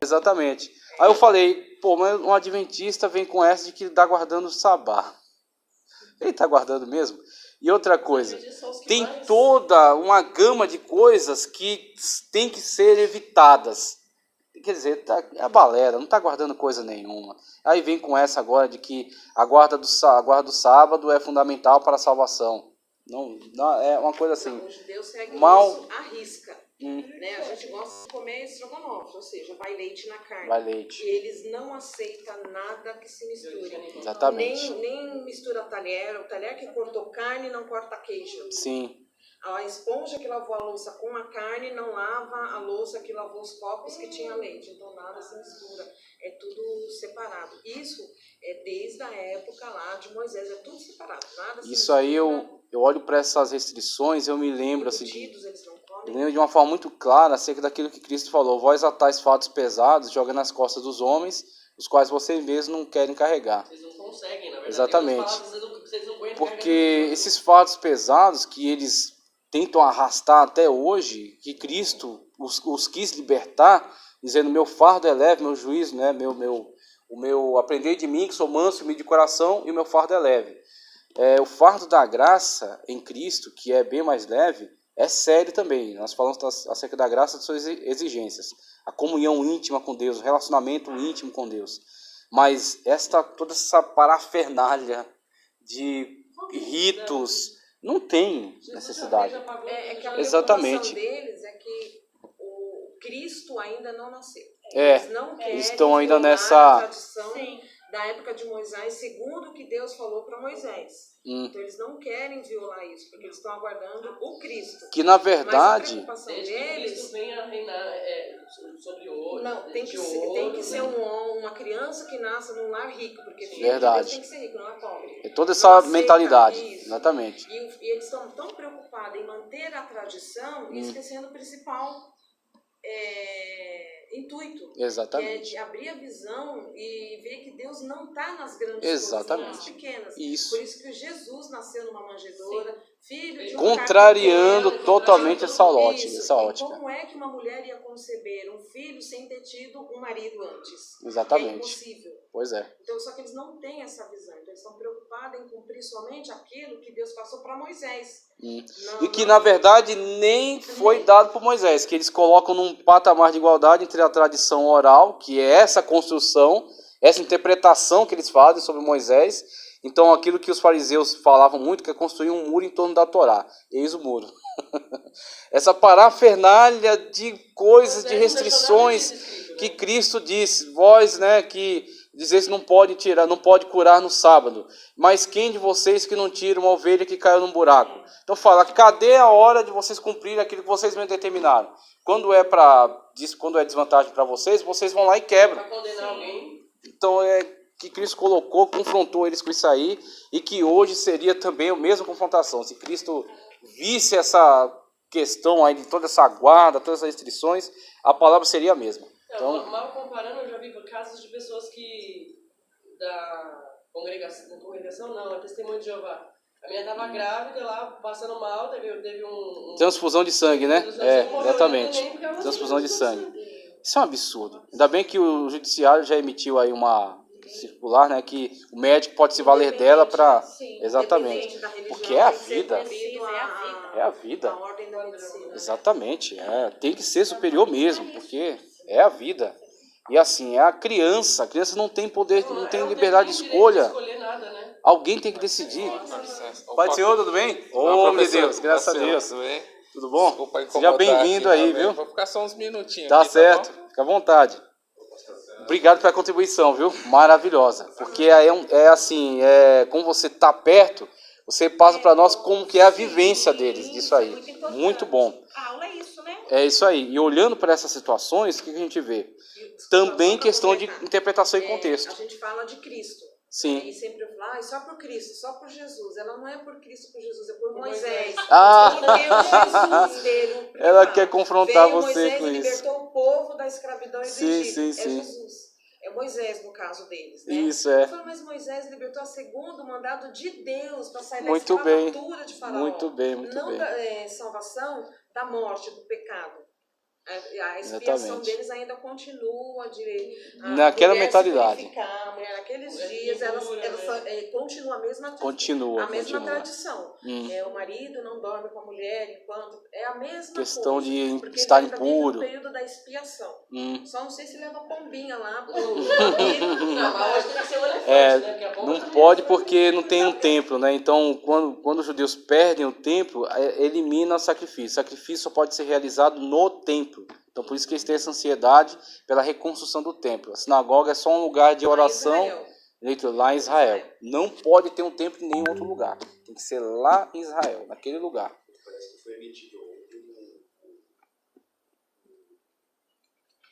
Exatamente. Aí eu falei, pô, mas um adventista vem com essa de que está guardando o sabá. Ele está guardando mesmo? E outra coisa, tem toda uma gama de coisas que tem que ser evitadas. Quer dizer, é a balela, não está guardando coisa nenhuma. Aí vem com essa agora de que a guarda do sábado é fundamental para a salvação. Não, é uma coisa assim. Não, os judeus seguem mal... isso à risca. Né? A gente gosta de comer estrogonofe, ou seja, vai leite na carne. Vai leite. E eles não aceitam nada que se misture. Exatamente. Nem mistura talher. O talher que cortou carne não corta queijo. Sim. A esponja que lavou a louça com a carne não lava a louça que lavou os copos que tinha leite. Então nada se mistura. É tudo separado. Isso é desde a época lá de Moisés. É tudo separado. Nada se Isso mistura. aí eu olho para essas restrições, eu me lembro assim, Eles não comem. eu lembro de uma forma muito clara acerca daquilo que Cristo falou: vós atais fatos pesados, joga nas costas dos homens, os quais vocês mesmos não querem carregar. Vocês não conseguem, na verdade. Exatamente. Vocês não aguentam. Porque esses fatos pesados que eles tentam arrastar até hoje, que Cristo os quis libertar, dizendo: meu fardo é leve, meu juízo, né? O meu aprendei de mim, que sou manso e humilde de coração, e o meu fardo é leve. O fardo da graça em Cristo, que é bem mais leve, é sério também. Nós falamos acerca da graça de suas exigências. A comunhão íntima com Deus, o relacionamento íntimo com Deus. Mas toda essa parafernália de ritos não tem necessidade. É que a Exatamente. preocupação deles é que o Cristo ainda não nasceu. Eles não querem estão ainda violar nessa... a tradição da época de Moisés, segundo o que Deus falou para Moisés. Então eles não querem violar isso, porque eles estão aguardando o Cristo. Que na verdade... Mas a preocupação desde deles... que Cristo venha a reinar sobre ouro. Não, tem que ser uma criança que nasça num lar rico, porque filho Verdade. de Deus tem que ser rico, não é pobre. É toda essa Não mentalidade. isso. Exatamente. E eles estão tão preocupados em manter a tradição e esquecendo o principal intuito. Exatamente. Que é de abrir a visão e ver que Deus não está nas grandes Exatamente. coisas, nas pequenas. Isso. Por isso que Jesus nasceu numa manjedoura, filho de um contrariando carpinteiro, totalmente essa ótica. E como é que uma mulher ia conceber um filho sem ter tido um marido antes? Exatamente. É impossível. Pois é. Então, só que eles não têm essa visão. Então, eles estão preocupados em cumprir somente aquilo que Deus passou para Moisés. E que, na verdade, nem foi dado por Moisés. Que eles colocam num patamar de igualdade entre a tradição oral, que é essa construção, essa interpretação que eles fazem sobre Moisés. Então, aquilo que os fariseus falavam muito, que é construir um muro em torno da Torá. Eis o muro. Essa parafernália de coisas, de restrições que Cristo disse. Vós, né, que dizeis não pode tirar, não pode curar no sábado. Mas quem de vocês que não tira uma ovelha que caiu num buraco? Então fala, cadê a hora de vocês cumprirem aquilo que vocês mesmos determinaram? Quando é desvantagem para vocês vão lá e quebram. Para condenar alguém. Então que Cristo colocou, confrontou eles com isso aí, e que hoje seria também a mesma confrontação. Se Cristo visse essa questão aí de toda essa guarda, todas essas restrições, a palavra seria a mesma. Então, mal comparando, eu já vi casos de pessoas que da congregação não, é testemunho de Jeová. A menina estava grávida lá, passando mal, teve um... Transfusão de sangue, né? Exatamente. Transfusão de sangue. Isso é um absurdo. Ainda bem que o judiciário já emitiu aí uma circular, né? Que o médico pode se valer dela para... Exatamente. Porque é a vida. É a vida. A ordem da medicina. Exatamente. Tem que ser superior mesmo, porque é a vida. E assim, é a criança não tem poder, não tem liberdade de escolha. Nada, né? Alguém tem que decidir. Pai do Senhor, tudo bem? Ô, meu Deus, graças a Deus. Tudo bom? Desculpa, seja bem-vindo aí, viu? Vou ficar só uns minutinhos. Tá aqui, certo, tá bom? fica à vontade. Obrigado pela contribuição, viu? Maravilhosa. Porque assim, como você tá perto, você passa para nós como que é a vivência deles, disso aí. Muito bom. A aula é isso, né? É isso aí. E olhando para essas situações, o que a gente vê? Também questão de interpretação e contexto. A gente fala de Cristo. Sim. E sempre fala, só por Cristo, só por Jesus. Ela não é por Cristo, por Jesus, é por Moisés. Jesus veio. Ela quer confrontar veio você Moisés com e isso. libertou o povo da escravidão do Egito. Sim. Jesus. É Moisés no caso deles, né? Isso, Eu falo, mas Moisés libertou a segundo mandado de Deus para sair da Muito bem. escravatura de Faraó. Muito bem. Não da salvação da morte, do pecado. A expiação Exatamente. deles ainda continua Naquela mulher mentalidade. se purificar, a mulher naqueles dias ela continua a mesma Continua. tradição. O marido não dorme com a mulher enquanto é a mesma Questão coisa, de porque estar ele ainda vive impuro. no período da expiação. Só não sei se leva pombinha lá pro Mas tem que ser um elefante, né? Porque a bomba Não também pode é porque não tem um templo, né? Então, quando os judeus perdem o templo, elimina o sacrifício. O sacrifício só pode ser realizado no templo. Então, por isso que eles têm essa ansiedade pela reconstrução do templo. A sinagoga é só um lugar de oração lá em Israel. Não pode ter um templo em nenhum outro lugar. Tem que ser lá em Israel, naquele lugar. Parece que foi emitido ontem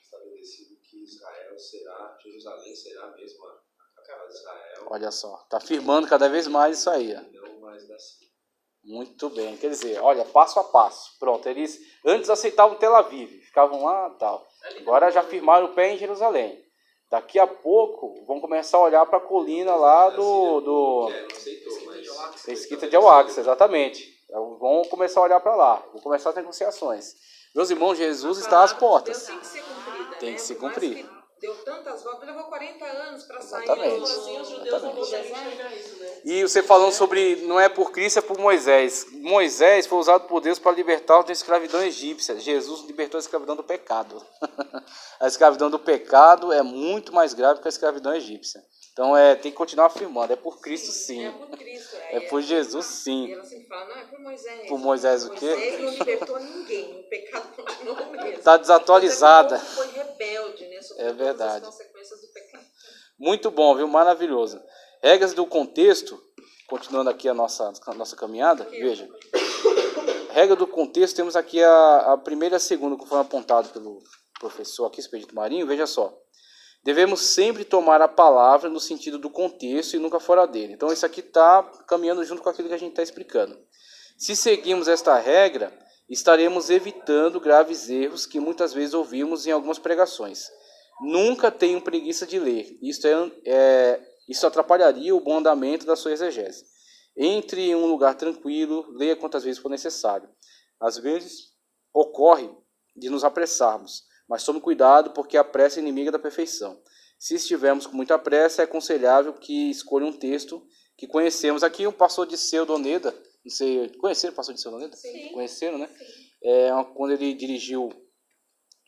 estabelecido que Jerusalém será mesmo a casa de Israel. Olha só, está afirmando cada vez mais isso aí. Não mais da Síria. Muito bem, quer dizer, olha, passo a passo. Pronto, eles antes aceitavam Tel Aviv, ficavam lá e tal. Agora já firmaram o pé em Jerusalém. Daqui a pouco vão começar a olhar para a colina lá do Não aceitou, mas Esquita de Al-Aqsa, exatamente. Vão começar a olhar para lá, vão começar as negociações. Meus irmãos, Jesus está às portas. Deus tem que ser cumprida, Tem né? que se Por mais cumprir. que deu tantas voltas, levou 40 anos para sair. Exatamente. assim, os judeus não conseguem enxergar isso, né? E você falando sobre, não é por Cristo, é por Moisés. Moisés foi usado por Deus para libertar da escravidão egípcia. Jesus libertou a escravidão do pecado. A escravidão do pecado é muito mais grave que a escravidão egípcia. Então tem que continuar afirmando, é por Cristo sim. É por Cristo. É por Jesus sim. E ela sempre fala, não, é por Moisés. Por Moisés o quê? Moisés não libertou ninguém, o pecado continua o mesmo. Está desatualizada. O povo foi rebelde, né? Sobre É verdade. todas as consequências do pecado. Muito bom, viu? Maravilhoso. Regras do contexto, continuando aqui a nossa caminhada, veja. Regra do contexto, temos aqui a primeira e a segunda, que foi apontado pelo professor aqui, Expedito Marinho, veja só. Devemos sempre tomar a palavra no sentido do contexto e nunca fora dele. Então isso aqui está caminhando junto com aquilo que a gente está explicando. Se seguirmos esta regra, estaremos evitando graves erros que muitas vezes ouvimos em algumas pregações. Nunca tenham preguiça de ler. Isso atrapalharia o bom andamento da sua exegese. Entre em um lugar tranquilo, leia quantas vezes for necessário. Às vezes ocorre de nos apressarmos, mas tome cuidado porque a pressa é inimiga da perfeição. Se estivermos com muita pressa, é aconselhável que escolha um texto que conhecemos. Aqui o pastor Disseu Doneda, não sei, conheceram o pastor Disseu Doneda? Sim. Conheceram, né? Quando ele dirigiu,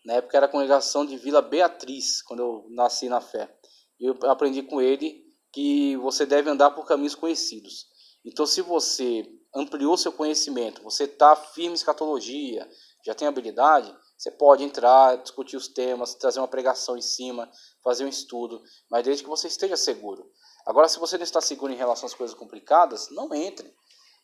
na época era a congregação de Vila Beatriz, quando eu nasci na fé. E eu aprendi com ele que você deve andar por caminhos conhecidos. Então, se você ampliou seu conhecimento, você está firme em escatologia, já tem habilidade, você pode entrar, discutir os temas, trazer uma pregação em cima, fazer um estudo, mas desde que você esteja seguro. Agora, se você não está seguro em relação às coisas complicadas, não entre.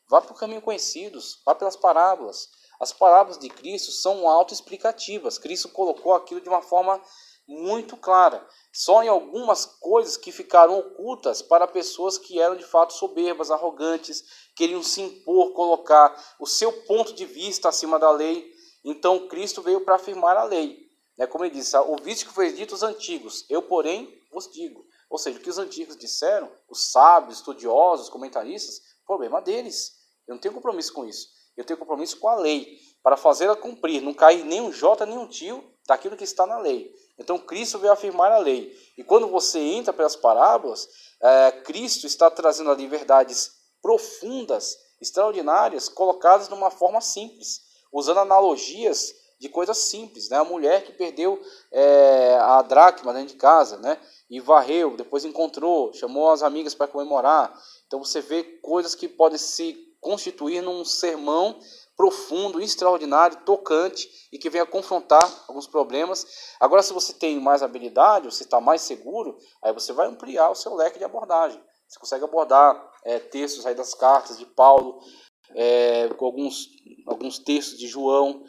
Vá por caminhos conhecidos, vá pelas parábolas. As parábolas de Cristo são autoexplicativas. Cristo colocou aquilo de uma forma muito clara. Só em algumas coisas que ficaram ocultas para pessoas que eram de fato soberbas, arrogantes, queriam se impor, colocar o seu ponto de vista acima da lei. Então Cristo veio para afirmar a lei. Como ele disse, ouviste que foi dito os antigos, eu porém vos digo. Ou seja, o que os antigos disseram, os sábios, estudiosos, comentaristas, problema deles. Eu não tenho compromisso com isso. Eu tenho compromisso com a lei, para fazê-la cumprir, não cair nem um jota nem um tio daquilo que está na lei. Então Cristo veio afirmar a lei. E quando você entra pelas parábolas, Cristo está trazendo ali verdades profundas, extraordinárias, colocadas de uma forma simples, usando analogias de coisas simples, né? A mulher que perdeu a dracma dentro de casa, né? E varreu, depois encontrou, chamou as amigas para comemorar. Então você vê coisas que podem se constituir num sermão profundo, extraordinário, tocante e que venha confrontar alguns problemas. Agora, se você tem mais habilidade, você está mais seguro, aí você vai ampliar o seu leque de abordagem. Você consegue abordar textos aí das cartas de Paulo, com alguns textos de João,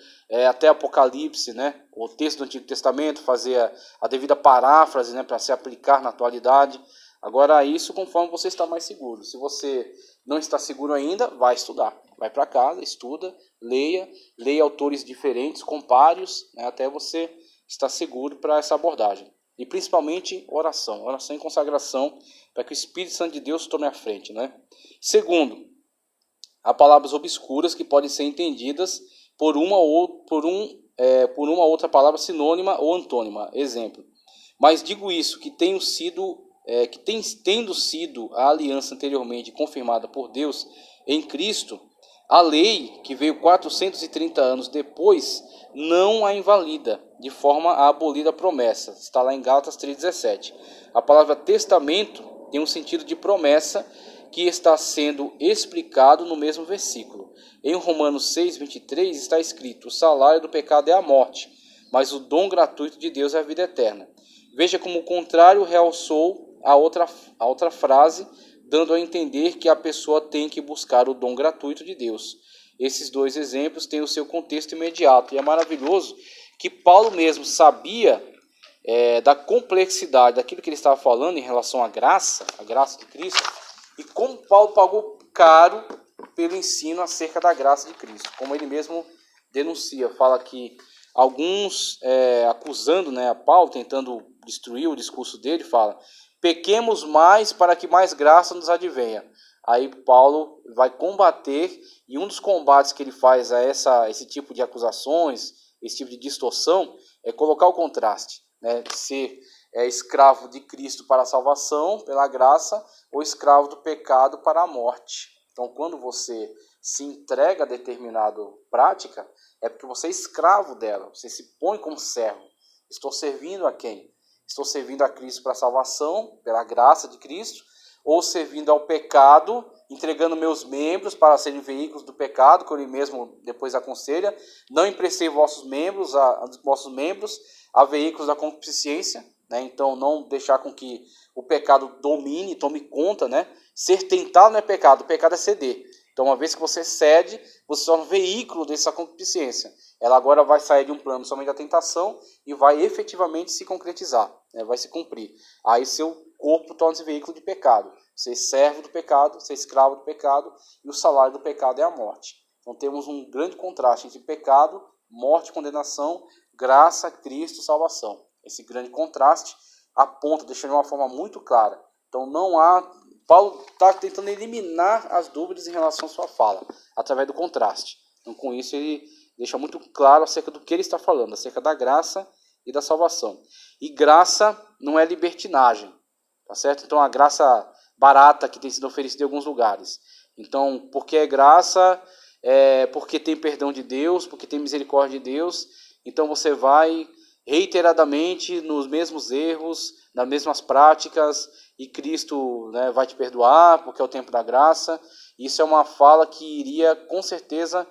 até Apocalipse, né? O texto do Antigo Testamento, fazer a devida paráfrase, né? Para se aplicar na atualidade. Agora, isso conforme você está mais seguro. Se você não está seguro ainda, vai estudar. Vai para casa, estuda, leia autores diferentes, compare-os, né? Até você estar seguro para essa abordagem. E principalmente oração e consagração, para que o Espírito Santo de Deus tome a frente, né? Segundo, há palavras obscuras que podem ser entendidas por um por uma outra palavra sinônima ou antônima. Exemplo. Mas digo isso, que tendo sido a aliança anteriormente confirmada por Deus em Cristo, a lei, que veio 430 anos depois, não a invalida, de forma a abolir a promessa. Está lá em Gálatas 3,17. A palavra testamento tem um sentido de promessa que está sendo explicado no mesmo versículo. Em Romanos 6,23 está escrito: o salário do pecado é a morte, mas o dom gratuito de Deus é a vida eterna. Veja como o contrário realçou a outra frase, dando a entender que a pessoa tem que buscar o dom gratuito de Deus. Esses dois exemplos têm o seu contexto imediato. E é maravilhoso que Paulo mesmo sabia da complexidade daquilo que ele estava falando em relação à graça, a graça de Cristo, e como Paulo pagou caro pelo ensino acerca da graça de Cristo. Como ele mesmo denuncia, fala que alguns acusando, a Paulo, tentando destruir o discurso dele, fala: pequemos mais para que mais graça nos advenha. Aí Paulo vai combater, e um dos combates que ele faz a esse tipo de acusações, esse tipo de distorção, é colocar o contraste, ser escravo de Cristo para a salvação, pela graça, ou escravo do pecado para a morte. Então, quando você se entrega a determinada prática, é porque você é escravo dela, você se põe como servo. Estou servindo a quem? Estou servindo a Cristo para a salvação, pela graça de Cristo, ou servindo ao pecado, entregando meus membros para serem veículos do pecado, que ele mesmo depois aconselha: não emprestei vossos membros a veículos da concupiscência, então não deixar com que o pecado domine, tome conta, Ser tentado não é pecado, o pecado é ceder. Então, uma vez que você cede, você se torna um veículo dessa concupiscência. Ela agora vai sair de um plano somente da tentação e vai efetivamente se concretizar, vai se cumprir. Aí seu corpo torna-se veículo de pecado. Você é servo do pecado, você é escravo do pecado, e o salário do pecado é a morte. Então temos um grande contraste entre pecado, morte, condenação, graça, Cristo, salvação. Esse grande contraste aponta, deixando de uma forma muito clara. Então não há... Paulo está tentando eliminar as dúvidas em relação à sua fala, através do contraste. Então, com isso, ele deixa muito claro acerca do que ele está falando, acerca da graça e da salvação. E graça não é libertinagem, tá certo? Então, a graça barata que tem sido oferecida em alguns lugares. Então, porque é graça, porque tem perdão de Deus, porque tem misericórdia de Deus, então você vai reiteradamente nos mesmos erros, nas mesmas práticas, e Cristo vai te perdoar, porque é o tempo da graça. Isso é uma fala que iria, com certeza,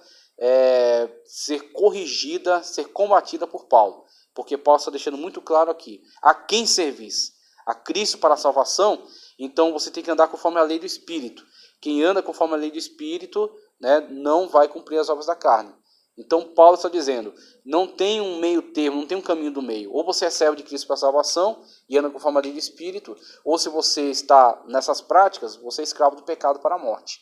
ser corrigida, ser combatida por Paulo, porque Paulo está deixando muito claro aqui: a quem servis? A Cristo para a salvação? Então você tem que andar conforme a lei do Espírito. Quem anda conforme a lei do Espírito, não vai cumprir as obras da carne. Então Paulo está dizendo: não tem um meio termo, não tem um caminho do meio. Ou você é servo de Cristo para a salvação e anda conforme a lei do Espírito, ou se você está nessas práticas, você é escravo do pecado para a morte.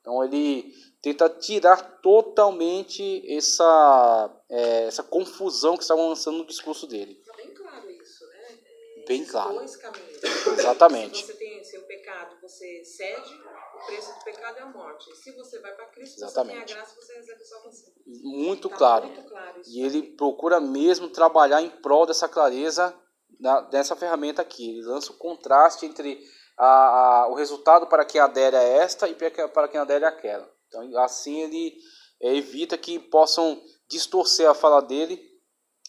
Então ele tenta tirar totalmente essa confusão que estavam lançando no discurso dele. Está bem claro isso, Bem Esses claro. dois caminhos. Exatamente. Se você tem seu pecado, você cede, o preço do pecado é a morte. Se você vai para Cristo, Exatamente. você tem a graça, você recebe a salvação. Muito Tá claro. muito claro isso. E ele procura mesmo trabalhar em prol dessa clareza dessa ferramenta aqui. Ele lança o contraste entre o resultado para quem adere a esta e para quem adere àquela. Então, assim ele evita que possam distorcer a fala dele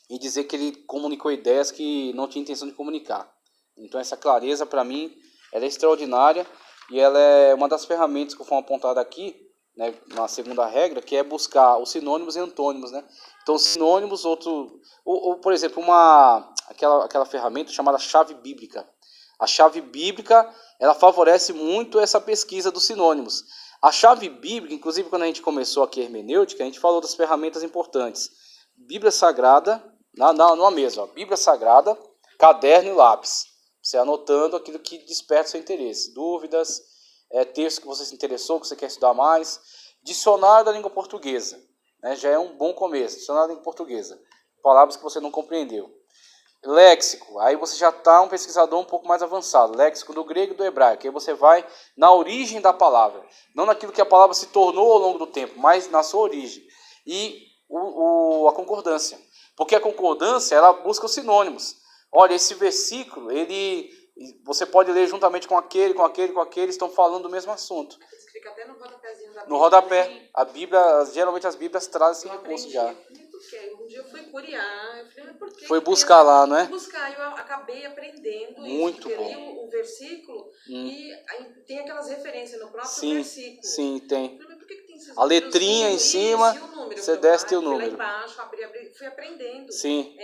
e dizer que ele comunicou ideias que não tinha intenção de comunicar. Então essa clareza, para mim, ela é extraordinária, e ela é uma das ferramentas que foram apontadas aqui, na segunda regra, que é buscar os sinônimos e antônimos. Então sinônimos, ou por exemplo, aquela ferramenta chamada chave bíblica. A chave bíblica, ela favorece muito essa pesquisa dos sinônimos. A chave bíblica, inclusive quando a gente começou aqui a hermenêutica, a gente falou das ferramentas importantes: Bíblia Sagrada, não a mesma, Bíblia Sagrada, caderno e lápis. Você anotando aquilo que desperta seu interesse, dúvidas, texto que você se interessou, que você quer estudar mais. Dicionário da língua portuguesa, já é um bom começo. Dicionário da língua portuguesa, palavras que você não compreendeu. Léxico, aí você já está um pesquisador um pouco mais avançado. Léxico do grego e do hebraico, aí você vai na origem da palavra, não naquilo que a palavra se tornou ao longo do tempo, mas na sua origem. E a concordância. Porque a concordância, ela busca os sinônimos. Olha, esse versículo, você pode ler juntamente com aquele, estão falando do mesmo assunto. Fica até no rodapézinho da Bíblia. No rodapé. A Bíblia, geralmente as Bíblias trazem esse recurso já. Eu falei, por quê? Um dia eu fui curiar, eu falei, mas por quê? Foi buscar lá, não é? Fui buscar, eu acabei aprendendo Muito isso, porque bom. li o versículo e aí tem aquelas referências no próprio Sim, versículo. sim, tem. Eu falei, mas por que tem esses A letrinha em cima, e o número? você desce teu o número. Fui lá embaixo, fui aprendendo. Sim.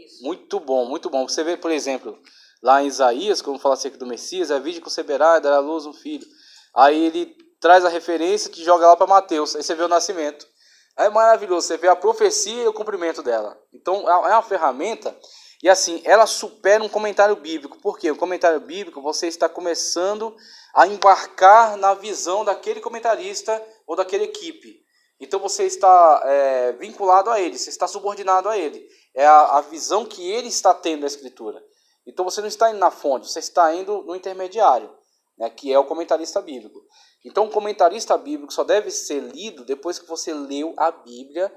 Isso. Muito bom, muito bom. Você vê, por exemplo, lá em Isaías, como fala acerca do Messias, a virgem conceberá e dará à luz um filho. Aí ele traz a referência que joga lá para Mateus. Aí você vê o nascimento. Aí é maravilhoso, você vê a profecia e o cumprimento dela. Então é uma ferramenta, e assim, ela supera um comentário bíblico. Por quê? O comentário bíblico, você está começando a embarcar na visão daquele comentarista ou daquela equipe. Então você está vinculado a ele, você está subordinado a ele. É a visão que ele está tendo da Escritura. Então você não está indo na fonte, você está indo no intermediário, né, que é o comentarista bíblico. Então o comentarista bíblico só deve ser lido depois que você leu a Bíblia,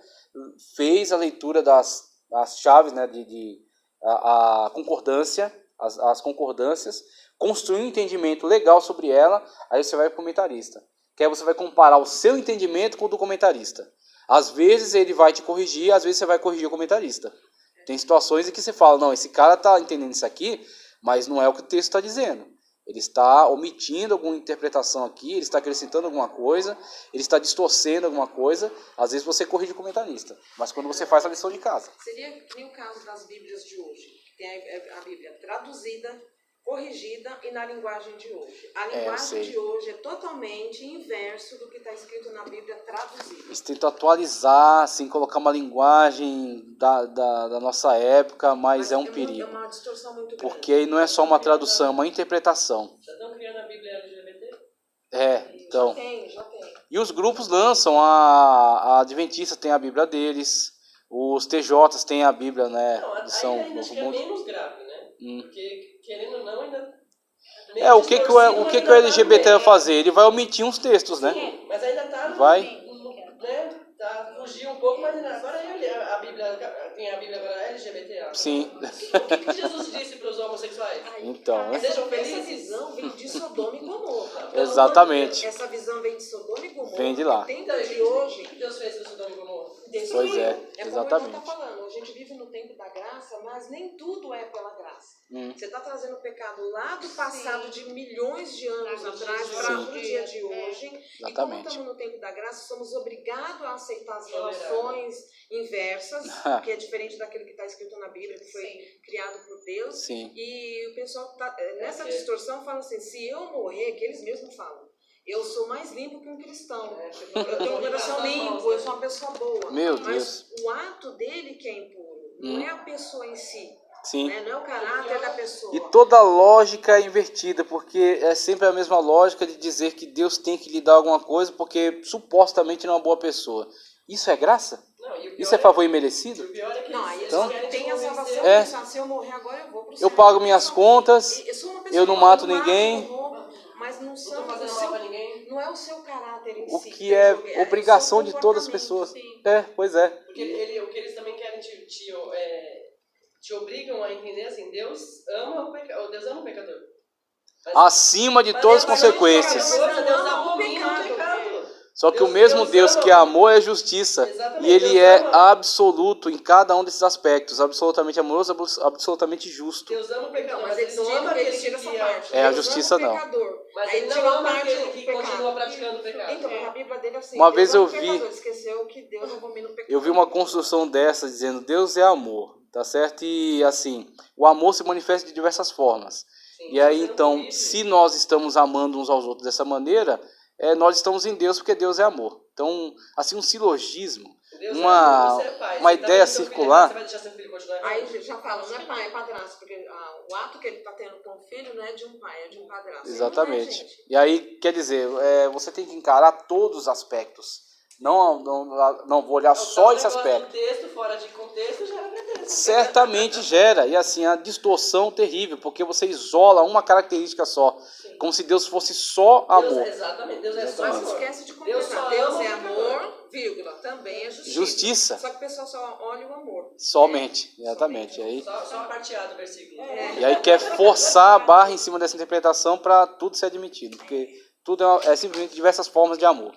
fez a leitura das chaves, né, a concordância, as concordâncias, construiu um entendimento legal sobre ela, aí você vai para o comentarista. Que aí você vai comparar o seu entendimento com o do comentarista. Às vezes ele vai te corrigir, às vezes você vai corrigir o comentarista. Tem situações em que você fala, não, esse cara está entendendo isso aqui, mas não é o que o texto está dizendo. Ele está omitindo alguma interpretação aqui, ele está acrescentando alguma coisa, ele está distorcendo alguma coisa. Às vezes você corrige o comentarista, mas quando você faz a lição de casa. Seria que nem o caso das Bíblias de hoje. Tem a Bíblia traduzida, corrigida e na linguagem de hoje. A linguagem de hoje é totalmente inverso do que está escrito na Bíblia traduzida. Eles tentam atualizar, assim, colocar uma linguagem da nossa época, mas é um perigo. É uma distorção muito grande. Porque aí não é só uma tradução, é uma interpretação. Já estão criando a Bíblia LGBT? Então. Já tem. E os grupos lançam, a Adventista tem a Bíblia deles, os TJs têm a Bíblia, né? Não, ainda acho que é menos grave, né? Porque, querendo ou não, ainda... O que o LGBT vai fazer? Ele vai omitir uns textos, né? Sim, mas ainda tá... Vai. Né? Fugiu um pouco, mas agora a Bíblia... Tem a Bíblia agora LGBT. Sim. O que Jesus disse para os homossexuais? Então, sejam Essa felizes. visão vem de Sodoma e Gomorra. Exatamente. Essa visão vem de Sodoma e Gomorra. Vem de lá. Tem de hoje. O que Deus fez para Sodoma e Gomorra? Pois é, Como o exatamente. irmão está falando, a gente vive no tempo da graça, mas nem tudo é pela graça. Você está trazendo o pecado lá do passado de milhões de anos atrás para o dia de hoje. E como estamos no tempo da graça, somos obrigados a aceitar as relações inversas, que é diferente daquilo que está escrito na Bíblia, que foi criado por Deus. Sim. E o pessoal está nessa distorção fala assim, se eu morrer, que eles mesmos falam, eu sou mais limpo que um cristão. Eu tenho um coração limpo, eu sou uma pessoa boa. Meu Mas Deus. o ato dele que é impuro, não é a pessoa em si. Sim. Né? Não é o caráter da pessoa. E toda lógica é invertida, porque é sempre a mesma lógica de dizer que Deus tem que lhe dar alguma coisa porque supostamente não é uma boa pessoa. Isso é graça? Não, Isso é favor imerecido? O pior é que Não, eles então, tem a salvação, se eu morrer agora eu vou pro céu. Eu pago minhas contas, eu não mato ninguém. Não roubo, mas não são não fazendo mal pra ninguém. Não é o seu caráter em O si. que é obrigação de todas as pessoas. Pois é. Porque o que eles também querem te obrigam a entender assim, Deus ama o pecador. Mas, Acima de todas as consequências. Deus abomina o pecado. Só que o mesmo Deus que é amor é justiça. E ele é absoluto em cada um desses aspectos. Absolutamente amoroso, absolutamente justo. Deus ama o pecador, mas ele não ama aquele que essa parte. A justiça não. Mas ele não ama aquele que continua praticando o pecado. Então, a Bíblia dele é assim. Uma vez eu vi... Esqueceu que Deus abomina o pecado. Eu vi uma construção dessa dizendo Deus é amor. Tá certo? E assim, o amor se manifesta de diversas formas. Sim, e aí então, se nós estamos amando uns aos outros dessa maneira, nós estamos em Deus porque Deus é amor. Então, assim, um silogismo, uma ideia circular. Você vai deixar seu filho continuar? Aí já fala, não é pai, é padrasto, porque o ato que ele está tendo com o filho não é de um pai, é de um padrasto. Exatamente. Não é, e aí, quer dizer, você tem que encarar todos os aspectos. Não vou olhar só esse aspecto. Texto, fora de contexto, gera pretexto. Certamente gera. E assim, a distorção terrível, porque você isola uma característica só. Sim. Como se Deus fosse só amor. Exatamente, Deus é só amor. Mas esquece de completar. Deus é amor, vírgula, também é justiça. Justiça. Só que o pessoal só olha o amor. Somente, exatamente. Aí, Só a parteada do versículo. e aí quer forçar a barra em cima dessa interpretação para tudo ser admitido, porque tudo é simplesmente diversas formas de amor.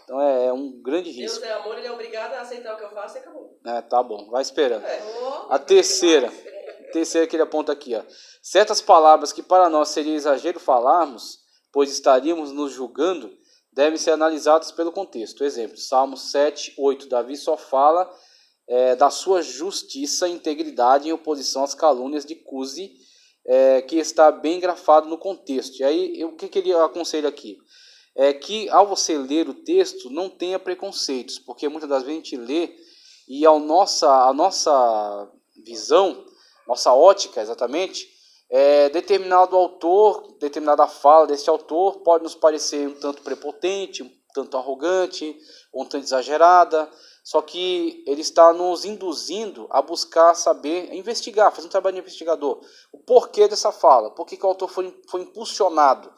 Então é um grande Deus risco. é amor, ele é obrigado a aceitar o que eu faço e acabou. Tá bom, vai esperando. Oh, A terceira que ele aponta aqui, ó. Certas palavras que para nós seria exagero falarmos, pois estaríamos nos julgando, devem ser analisadas pelo contexto. Exemplo, Salmos 7, 8. Davi só fala da sua justiça e integridade em oposição às calúnias de Cusi, que está bem grafado no contexto. E aí, o que ele aconselha aqui? É que ao você ler o texto, não tenha preconceitos, porque muitas das vezes a gente lê e a nossa visão, nossa ótica exatamente, determinado autor, determinada fala desse autor pode nos parecer um tanto prepotente, um tanto arrogante, um tanto exagerada, só que ele está nos induzindo a buscar saber, a investigar, fazer um trabalho de investigador. O porquê dessa fala, por que o autor foi impulsionado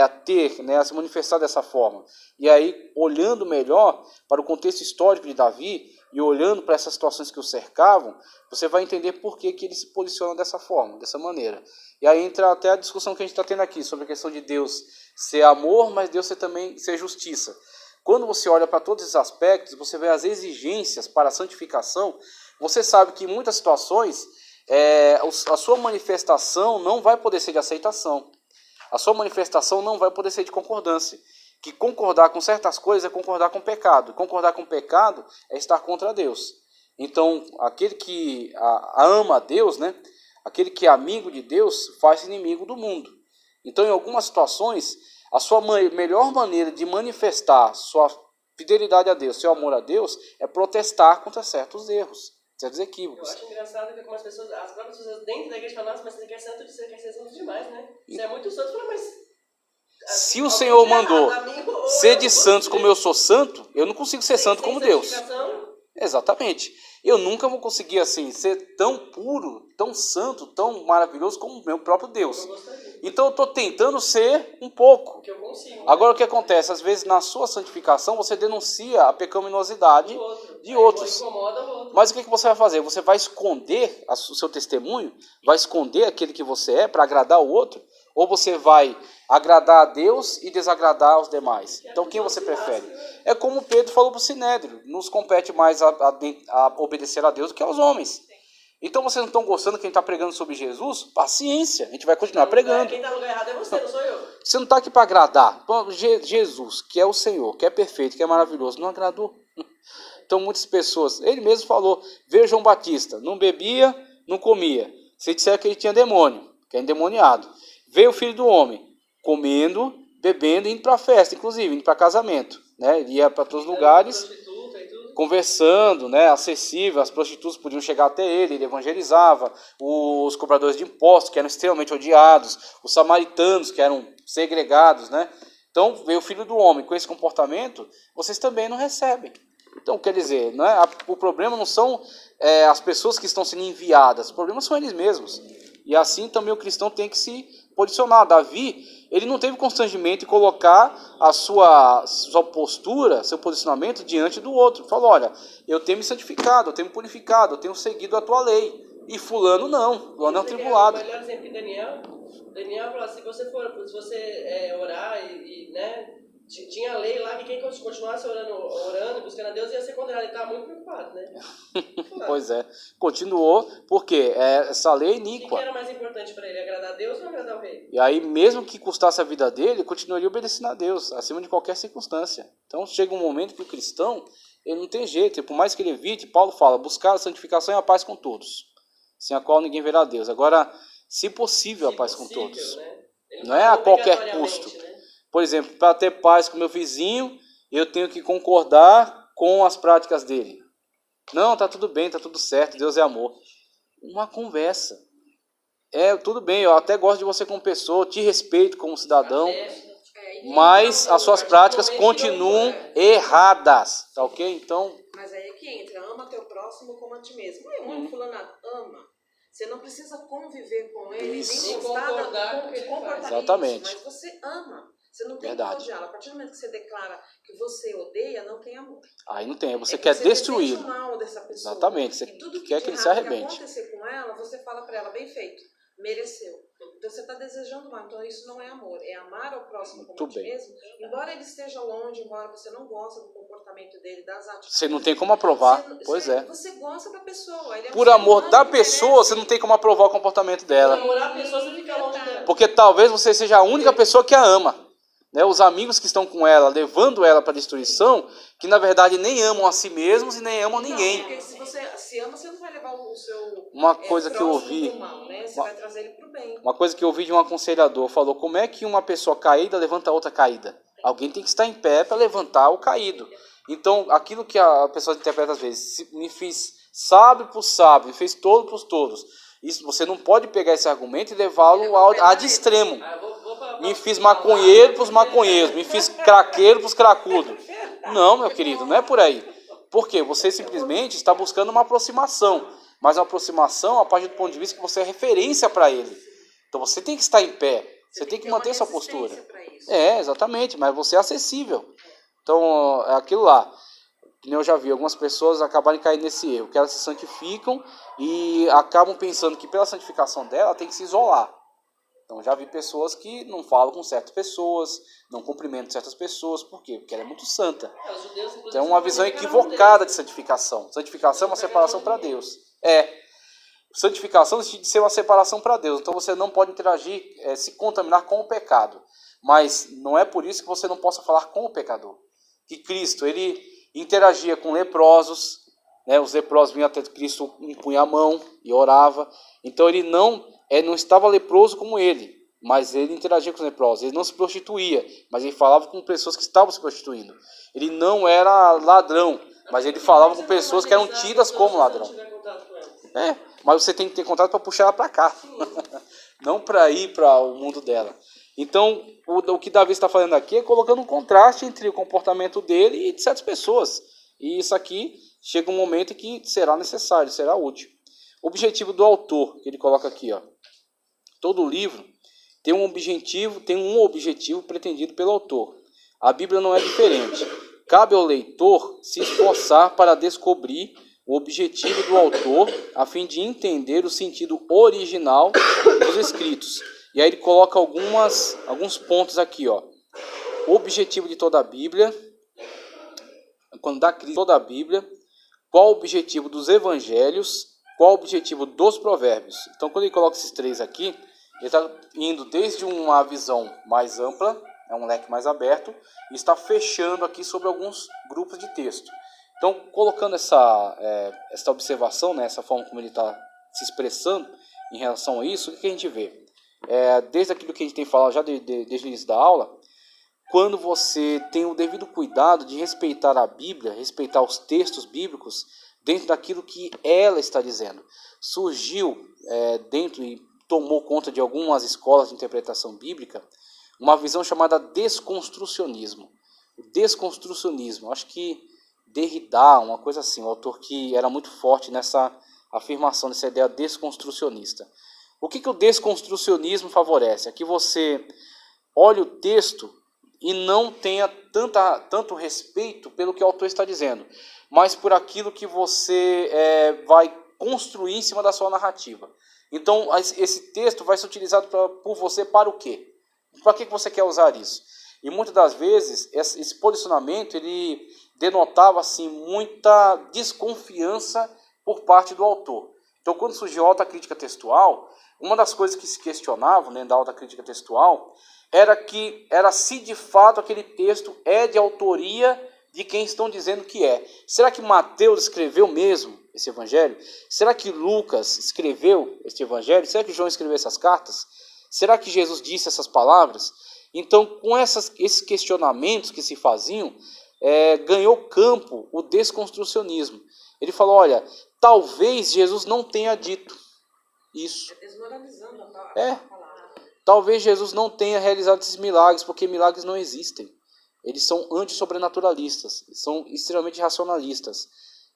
a ter, a se manifestar dessa forma. E aí, olhando melhor para o contexto histórico de Davi e olhando para essas situações que o cercavam, você vai entender por que ele se posiciona dessa forma, dessa maneira. E aí entra até a discussão que a gente está tendo aqui sobre a questão de Deus ser amor, mas Deus também ser justiça. Quando você olha para todos esses aspectos, você vê as exigências para a santificação, você sabe que em muitas situações a sua manifestação não vai poder ser de aceitação. A sua manifestação não vai poder ser de concordância. Que concordar com certas coisas é concordar com o pecado. Concordar com o pecado é estar contra Deus. Então, aquele que ama a Deus, aquele que é amigo de Deus, faz inimigo do mundo. Então, em algumas situações, a sua melhor maneira de manifestar sua fidelidade a Deus, seu amor a Deus, é protestar contra certos erros, certos equívocos. Eu acho engraçado que algumas pessoas, as próprias pessoas dentro da igreja falam, nossa, mas você quer ser santo demais, né? Você é muito santo. Eu falo, mas... Se o Senhor mandou ser de santos como eu sou santo, eu não consigo ser santo como Deus. Exatamente. Eu nunca vou conseguir assim ser tão puro, tão santo, tão maravilhoso como o meu próprio Deus. Então eu estou tentando ser um pouco. Agora o que acontece? Às vezes na sua santificação você denuncia a pecaminosidade de outros. Mas o que você vai fazer? Você vai esconder o seu testemunho? Vai esconder aquele que você é para agradar o outro? Ou você vai agradar a Deus e desagradar aos demais? Então quem você prefere? É como Pedro falou para o Sinédrio, nos compete mais a obedecer a Deus do que aos homens. Então vocês não estão gostando que a gente está pregando sobre Jesus? Paciência, a gente vai continuar pregando. Quem está no lugar errado é você, não sou eu. Você não está aqui para agradar. Jesus, que é o Senhor, que é perfeito, que é maravilhoso, não agradou. Então muitas pessoas, ele mesmo falou, veja João Batista, não bebia, não comia. Se disser que ele tinha demônio, que é endemoniado. Veio o Filho do Homem, comendo, bebendo e indo para festa, inclusive, indo para casamento. Ele ia para todos os lugares, conversando, acessível, as prostitutas podiam chegar até ele evangelizava, os cobradores de impostos, que eram extremamente odiados, os samaritanos, que eram segregados. Então, veio o Filho do Homem, com esse comportamento, vocês também não recebem. Então, quer dizer, o problema não são as pessoas que estão sendo enviadas, o problema são eles mesmos. E assim também o cristão tem que se posicionar. Davi, ele não teve constrangimento em colocar a sua postura, seu posicionamento diante do outro. Falou, olha, eu tenho me santificado, eu tenho me purificado, eu tenho seguido a tua lei. E fulano não, fulano é um tribulado. O melhor exemplo de Daniel falou, se você orar tinha a lei lá que quem continuasse orando, buscando a Deus, ia ser condenado. Ele estava muito preocupado, Pois é. Continuou, porque essa lei é iníqua. O que era mais importante para ele? Agradar a Deus ou agradar o rei? E aí, mesmo que custasse a vida dele, ele continuaria obedecendo a Deus, acima de qualquer circunstância. Então, chega um momento que o cristão, ele não tem jeito. Por mais que ele evite, Paulo fala, buscar a santificação e a paz com todos, sem a qual ninguém verá a Deus. Agora, se possível, a paz com todos. Não é a qualquer custo. Por exemplo, para ter paz com meu vizinho, eu tenho que concordar com as práticas dele. Não, tá tudo bem, tá tudo certo, Deus é amor. Uma conversa. Tudo bem, eu até gosto de você como pessoa, te respeito como cidadão, mas as suas práticas continuam erradas, tá ok? Então... Mas aí é que entra, ama teu próximo como a ti mesmo. Fulano ama. Você não precisa conviver com ele, nem concordar com o comportamento. Exatamente. Mas você ama. Você não tem Verdade. que odiá-lo. A partir do momento que você declara que você odeia, não tem amor. Aí não tem, você É que quer você destruí-lo. deseja o mal dessa pessoa. Exatamente, você E tudo quer de que ele se errado arrebente. que acontecer com ela, você fala para ela, bem feito, mereceu. Então você está desejando mal. Então isso não é amor, é amar ao próximo como a ti mesmo. Embora ele esteja longe, embora você não goste do comportamento dele, das atitudes. Você não tem como aprovar, pois é. Você gosta da pessoa. Ele é um Por ser amor humano da que pessoa, merece. você não tem como aprovar o comportamento dela. Por namorar a pessoa, você fica longe dela. Porque talvez você seja a única pessoa que a ama. Né? Os amigos que estão com ela, levando ela para a destruição, que na verdade nem amam a si mesmos e nem amam ninguém. Não, porque se você se ama, você não vai levar o seu Uma coisa que eu próximo ouvi, pro mal, né? Você vai trazer ele pro bem. uma coisa que eu ouvi de um aconselhador, falou, como é que uma pessoa caída levanta outra caída? Alguém tem que estar em pé para levantar o caído. Então, aquilo que a pessoa interpreta às vezes, me fiz sábio por sábio, me fez tolo por tolos. Isso, você não pode pegar esse argumento e levá-lo ad extremo. Me fiz maconheiro para os maconheiros, me fiz craqueiro para os cracudos. Não, meu querido, não é por aí. Por quê? Você simplesmente está buscando uma aproximação. Mas uma aproximação a partir do ponto de vista que você é referência para ele. Então você tem que estar em pé. Você tem que manter sua postura. É, exatamente, mas você é acessível. Então, é aquilo lá. Eu já vi algumas pessoas acabarem caindo nesse erro, que elas se santificam e acabam pensando que pela santificação dela tem que se isolar. Então já vi pessoas que não falam com certas pessoas, não cumprimentam certas pessoas, por quê? Porque ela é muito santa. Então é uma visão equivocada de santificação. Santificação é uma separação para Deus. Santificação decide ser uma separação para Deus. Então você não pode interagir, se contaminar com o pecado. Mas não é por isso que você não possa falar com o pecador. Que Cristo, ele interagia com leprosos, né? Os leprosos vinham até Cristo, impunha a mão e orava. Então ele não estava leproso como ele, mas ele interagia com os leprosos. Ele não se prostituía, mas ele falava com pessoas que estavam se prostituindo. Ele não era ladrão, mas ele falava com pessoas que eram tidas como ladrão. Mas você tem que ter contato para puxar ela para cá, não para ir para o mundo dela. Então, o que Davi está fazendo aqui é colocando um contraste entre o comportamento dele e de certas pessoas. E isso aqui chega um momento em que será necessário, será útil. O objetivo do autor, que ele coloca aqui, ó. Todo livro tem um objetivo pretendido pelo autor. A Bíblia não é diferente. Cabe ao leitor se esforçar para descobrir o objetivo do autor, a fim de entender o sentido original dos escritos. E aí ele coloca alguns pontos aqui, ó. O objetivo de toda a Bíblia, quando dá crise toda a Bíblia, qual o objetivo dos evangelhos, qual o objetivo dos provérbios. Então quando ele coloca esses três aqui, ele está indo desde uma visão mais ampla, é um leque mais aberto, e está fechando aqui sobre alguns grupos de texto. Então, colocando essa observação, né, essa forma como ele está se expressando em relação a isso, o que a gente vê? Desde aquilo que a gente tem falado já desde o início da aula, quando você tem o devido cuidado de respeitar a Bíblia, respeitar os textos bíblicos, dentro daquilo que ela está dizendo. Surgiu dentro e tomou conta de algumas escolas de interpretação bíblica uma visão chamada desconstrucionismo. O desconstrucionismo, acho que Derrida, uma coisa assim, um autor que era muito forte nessa afirmação, nessa ideia desconstrucionista. O que o desconstrucionismo favorece? É que você olhe o texto e não tenha tanto respeito pelo que o autor está dizendo, mas por aquilo que você vai construir em cima da sua narrativa. Então, esse texto vai ser utilizado por você para o quê? Para que você quer usar isso? E muitas das vezes, esse posicionamento, ele denotava assim, muita desconfiança por parte do autor. Então, quando surgiu a autocrítica textual, uma das coisas que se questionava, né, da autocrítica textual, era se de fato aquele texto é de autoria de quem estão dizendo que é. Será que Mateus escreveu mesmo esse evangelho? Será que Lucas escreveu este evangelho? Será que João escreveu essas cartas? Será que Jesus disse essas palavras? Então, com esses questionamentos que se faziam, ganhou campo o desconstrucionismo. Ele falou, olha, talvez Jesus não tenha dito isso. Desmoralizando a palavra. Talvez Jesus não tenha realizado esses milagres, porque milagres não existem. Eles são antissobrenaturalistas, são extremamente racionalistas.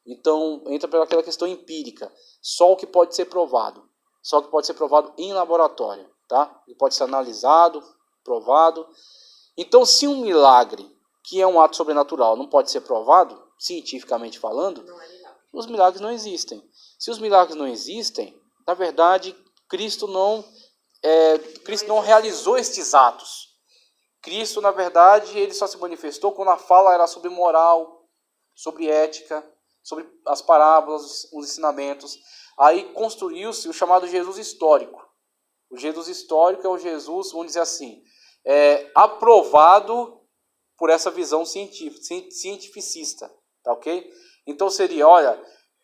Então, entra pelaquela questão empírica. Só o que pode ser provado. Só o que pode ser provado em laboratório. Tá? Ele pode ser analisado, provado. Então, se um milagre, que é um ato sobrenatural, não pode ser provado, cientificamente falando, Não é milagre. os milagres não existem. Se os milagres não existem, na verdade, Cristo não realizou estes atos. Cristo, na verdade, ele só se manifestou quando a fala era sobre moral, sobre ética, sobre as parábolas, os ensinamentos. Aí construiu-se o chamado Jesus histórico. O Jesus histórico é o Jesus, vamos dizer assim, aprovado por essa visão cientificista, tá ok? Então seria, olha,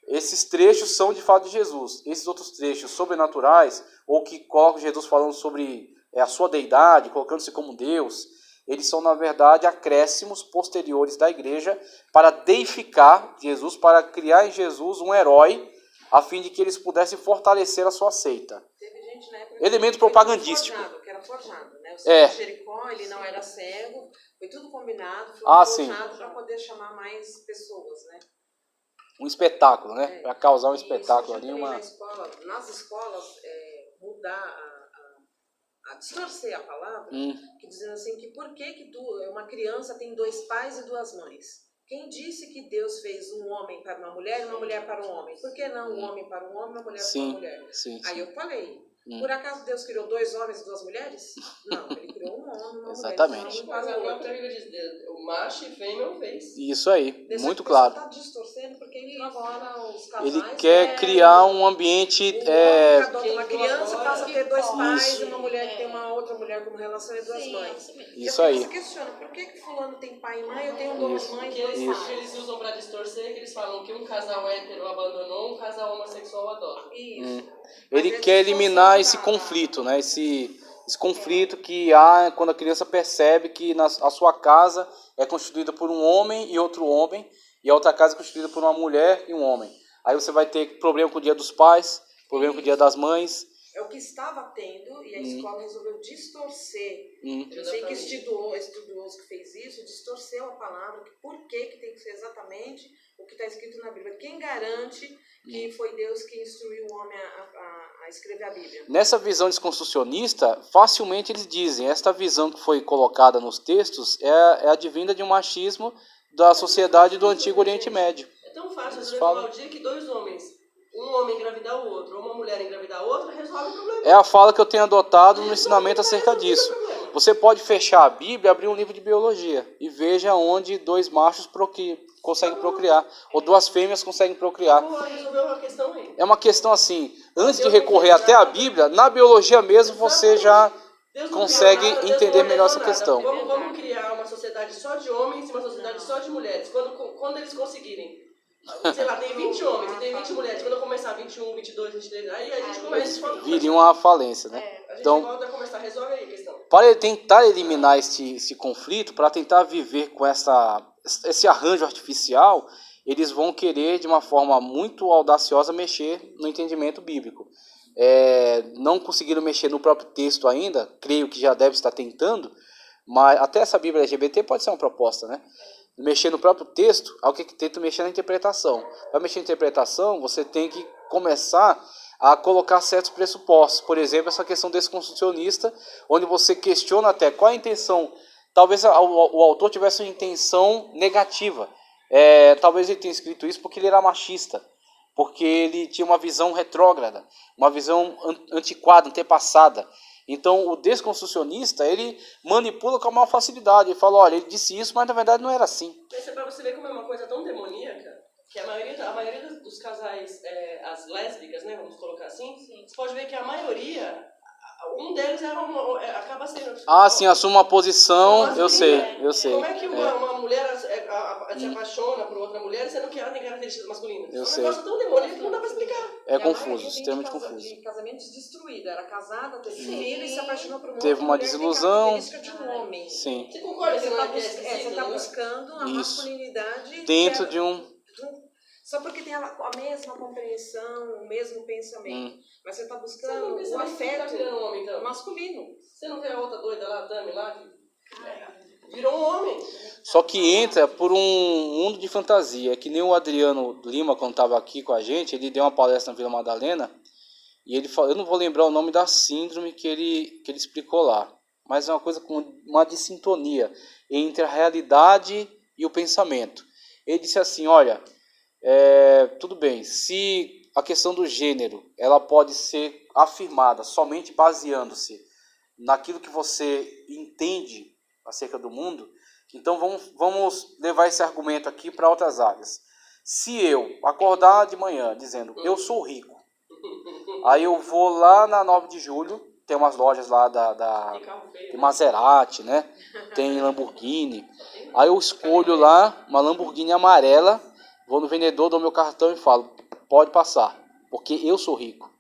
esses trechos são de fato de Jesus. Esses outros trechos sobrenaturais, ou que colocam Jesus falando sobre a sua deidade, colocando-se como Deus, eles são, na verdade, acréscimos posteriores da igreja para deificar Jesus, para criar em Jesus um herói, a fim de que eles pudessem fortalecer a sua seita. Teve gente na época Elemento que propagandístico. que era forjado, né? O cego de Jericó, ele não era cego, foi tudo combinado, foi forjado para poder chamar mais pessoas, né? Um espetáculo, né? Para causar um espetáculo ali. Nas escolas, mudar a distorcer a palavra, que dizendo assim, que por que uma criança tem 2 pais e 2 mães? Quem disse que Deus fez um homem para uma mulher e uma mulher para um homem? Por que não um homem para um homem e uma mulher para uma mulher? Aí eu falei, por acaso Deus criou 2 homens e 2 mulheres? Não, ele criou um homem e uma Exatamente. mulher. Mas a própria Bíblia diz, o macho e fêmea não fez. Isso aí, muito O claro. está distorcendo porque agora os casais... Ele quer criar um ambiente... Uma criança passa a ter 2 pais e uma mulher que tem uma outra mulher como relação e 2 mães. Isso aí. Você questiona, por que fulano tem pai e mãe, eu tenho 2 mães e 2 pais? O que eles usam para distorcer é que eles falam que um casal hétero abandonou, um casal homossexual adota. Isso. Ele quer eliminar esse conflito, né? Esse conflito que há quando a criança percebe que a sua casa é constituída por um homem e outro homem, e a outra casa é constituída por uma mulher e um homem. Aí você vai ter problema com o dia dos pais, problema com o dia das mães. É o que estava tendo e a escola resolveu distorcer. Eu sei que estudioso que fez isso, distorceu a palavra, que por que tem que ser exatamente o que está escrito na Bíblia. Quem garante que foi Deus que instruiu o homem a escrever a Bíblia? Nessa visão desconstrucionista, facilmente eles dizem, esta visão que foi colocada nos textos é advinda de um machismo da sociedade do Antigo Oriente Médio. É tão fácil resolver o dia que 2 homens, um homem engravidar o outro, ou uma mulher engravidar a outra, resolve o problema. É a fala que eu tenho adotado no ensinamento acerca disso. Você pode fechar a Bíblia, abrir um livro de biologia e veja onde 2 machos conseguem procriar, ou 2 fêmeas conseguem procriar. É uma questão assim, antes de recorrer até a Bíblia, na biologia mesmo você já consegue entender melhor essa questão. Vamos criar uma sociedade só de homens e uma sociedade só de mulheres. Quando eles conseguirem, sei lá, tem 20 homens e tem 20 mulheres, quando eu começar 21, 22, 23, aí a gente começa... Viria uma falência, né? A gente então, volta a conversar, resolve aí a questão. Para tentar eliminar esse conflito, para tentar viver com esse arranjo artificial, eles vão querer, de uma forma muito audaciosa, mexer no entendimento bíblico. Não conseguiram mexer no próprio texto ainda, creio que já deve estar tentando, mas até essa Bíblia LGBT pode ser uma proposta, né? Mexer no próprio texto, ao que tenta mexer na interpretação. Para mexer na interpretação, você tem que começar a colocar certos pressupostos. Por exemplo, essa questão desconstrucionista, onde você questiona até qual a intenção. Talvez o autor tivesse uma intenção negativa. Talvez ele tenha escrito isso porque ele era machista, porque ele tinha uma visão retrógrada, uma visão antiquada, antepassada. Então, o desconstrucionista, ele manipula com a maior facilidade. Ele fala, olha, ele disse isso, mas na verdade não era assim. Mas é para você ver como é uma coisa tão demoníaca, que a maioria dos casais, as lésbicas, né, vamos colocar assim, você pode ver que a maioria, um deles acaba sendo... Sim, assume uma posição, eu sei. Como é que uma mulher se apaixona por outra mulher, sendo que ela tem características masculinas? Eu um sei. negócio tão demoníaco que não dá para explicar. É confuso, extremamente confuso. De casamentos destruídos, era casada, teve filho e se apaixonou por uma Teve uma desilusão. De um homem. Sim. Você concorda que Você está buscando a masculinidade dentro de um... Só porque tem a mesma compreensão, o mesmo pensamento. Mas você está buscando o afeto homem, então? masculino. Você não vê a outra doida lá, a Dami lá, que virou um homem. Só que entra por um mundo de fantasia. É que nem o Adriano Lima, quando estava aqui com a gente, ele deu uma palestra na Vila Madalena, e ele falou, eu não vou lembrar o nome da síndrome que ele explicou lá. mas é uma coisa com uma dissintonia entre a realidade e o pensamento. Ele disse assim, olha, tudo bem, se a questão do gênero ela pode ser afirmada somente baseando-se naquilo que você entende acerca do mundo, então vamos levar esse argumento aqui para outras áreas. Se eu acordar de manhã dizendo, eu sou rico, aí eu vou lá na 9 de julho, tem umas lojas lá de Maserati, né? Tem Lamborghini. Aí eu escolho lá uma Lamborghini amarela, vou no vendedor, dou meu cartão e falo, pode passar, porque eu sou rico.